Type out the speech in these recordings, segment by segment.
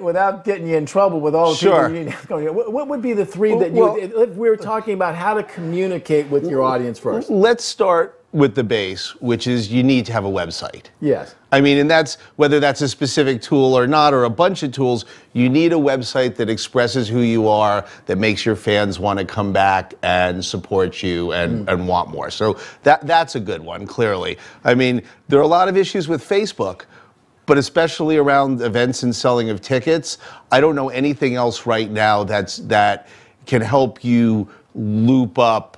Without getting you in trouble with all the Sure. people you need, what would be the three that you, if we were talking about how to communicate with your audience first? Let's start with the base, which is you need to have a website. Yes. I mean, and that's, whether that's a specific tool or not, or a bunch of tools, you need a website that expresses who you are, that makes your fans want to come back and support you and want more. So that's a good one, clearly. I mean, there are a lot of issues with Facebook, but especially around events and selling of tickets. I don't know anything else right now that can help you loop up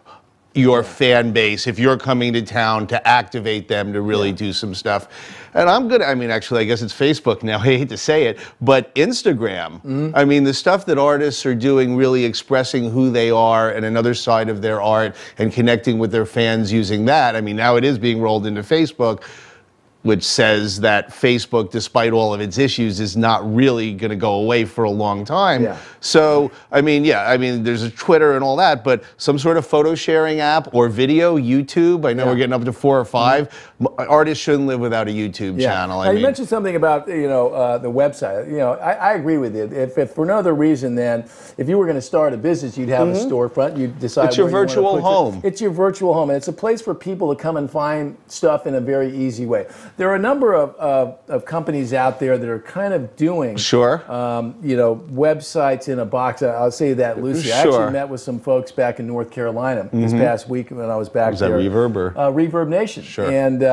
your fan base if you're coming to town, to activate them to really do some stuff. And I'm good. I mean, actually, I guess it's Facebook now. I hate to say it, but Instagram. I mean, the stuff that artists are doing, really expressing who they are and another side of their art and connecting with their fans using that. I mean, now it is being rolled into Facebook, which says that Facebook, despite all of its issues, is not really going to go away for a long time. Yeah. So, I mean, there's a Twitter and all that, but some sort of photo sharing app or video, YouTube. I know we're getting up to 4 or 5. Artists shouldn't live without a YouTube channel. Now, you mentioned something about the website. I agree with you. If for no other reason than if you were going to start a business, you'd have a storefront. You'd decide. It's your virtual home. It's your virtual home, and it's a place for people to come and find stuff in a very easy way. There are a number of companies out there that are kind of doing websites in a box. I'll say that loosely. I actually met with some folks back in North Carolina this past week when I was back there. Was that Reverb? Reverb Nation. Sure. And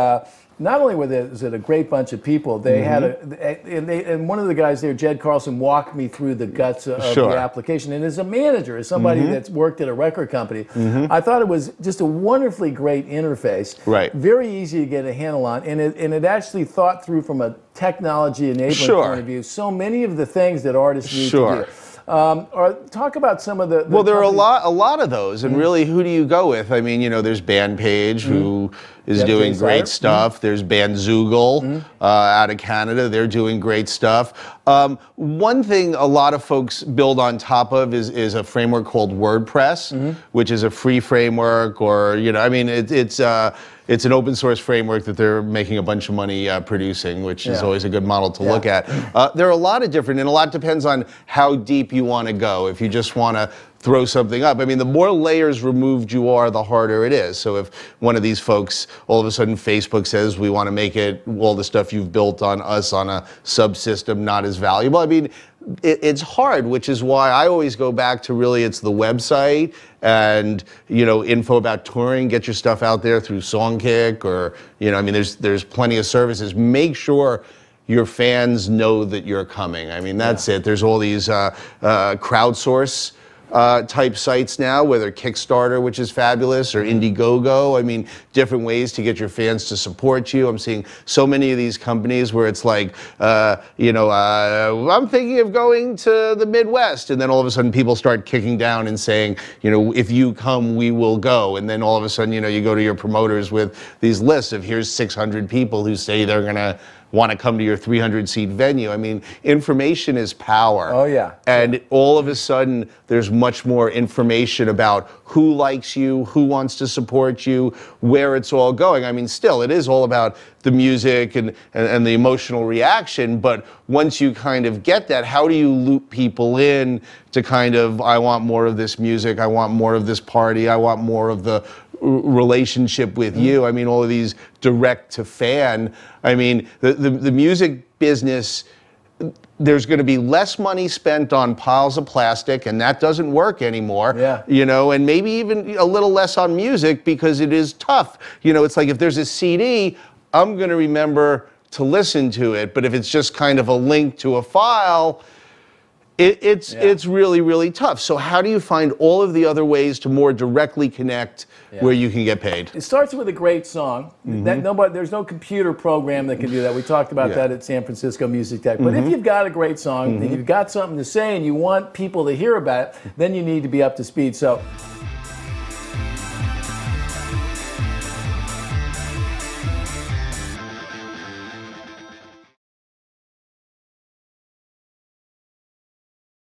not only was it a great bunch of people, they had and one of the guys there, Jed Carlson, walked me through the guts of the application. And as a manager, as somebody that's worked at a record company, I thought it was just a wonderfully great interface. Right. Very easy to get a handle on, and it actually thought through from a technology enabling point of view. So many of the things that artists need to do. Or talk about some of the well, there are a lot of those, and really, who do you go with? I mean, there's Bandpage, who is doing great stuff. There's Bandzoogle out of Canada. They're doing great stuff. One thing a lot of folks build on top of is a framework called WordPress, which is a free framework, or I mean, it's an open source framework that they're making a bunch of money producing, which is always a good model to look at. There are a lot of different, and a lot depends on how deep you want to go. If you just want to throw something up. I mean, the more layers removed you are, the harder it is. So if one of these folks, all of a sudden Facebook says, we want to make it, all the stuff you've built on us on a subsystem not as valuable. I mean, it's hard, which is why I always go back to really it's the website and, info about touring, get your stuff out there through Songkick or, I mean, there's plenty of services. Make sure your fans know that you're coming. I mean, that's it. There's all these crowdsource type sites now, whether Kickstarter, which is fabulous, or Indiegogo. I mean, different ways to get your fans to support you. I'm seeing so many of these companies where it's like, I'm thinking of going to the Midwest, and then all of a sudden people start kicking down and saying, if you come, we will go. And then all of a sudden, you go to your promoters with these lists of here's 600 people who say they're gonna want to come to your 300-seat venue. I mean, information is power. Oh, yeah. And all of a sudden, there's much more information about who likes you, who wants to support you, where it's all going. I mean, still, it is all about the music and the emotional reaction, but once you kind of get that, how do you loop people in to kind of, I want more of this music, I want more of this party, I want more of the relationship with you. I mean, all of these direct to fan. I mean, the music business, there's going to be less money spent on piles of plastic, and that doesn't work anymore. Yeah. And maybe even a little less on music because it is tough. It's like if there's a CD, I'm going to remember to listen to it, but if it's just kind of a link to a file, it's really, really tough. So how do you find all of the other ways to more directly connect where you can get paid? It starts with a great song. There's no computer program that can do that. We talked about that at San Francisco Music Tech. But if you've got a great song and you've got something to say and you want people to hear about it, then you need to be up to speed. So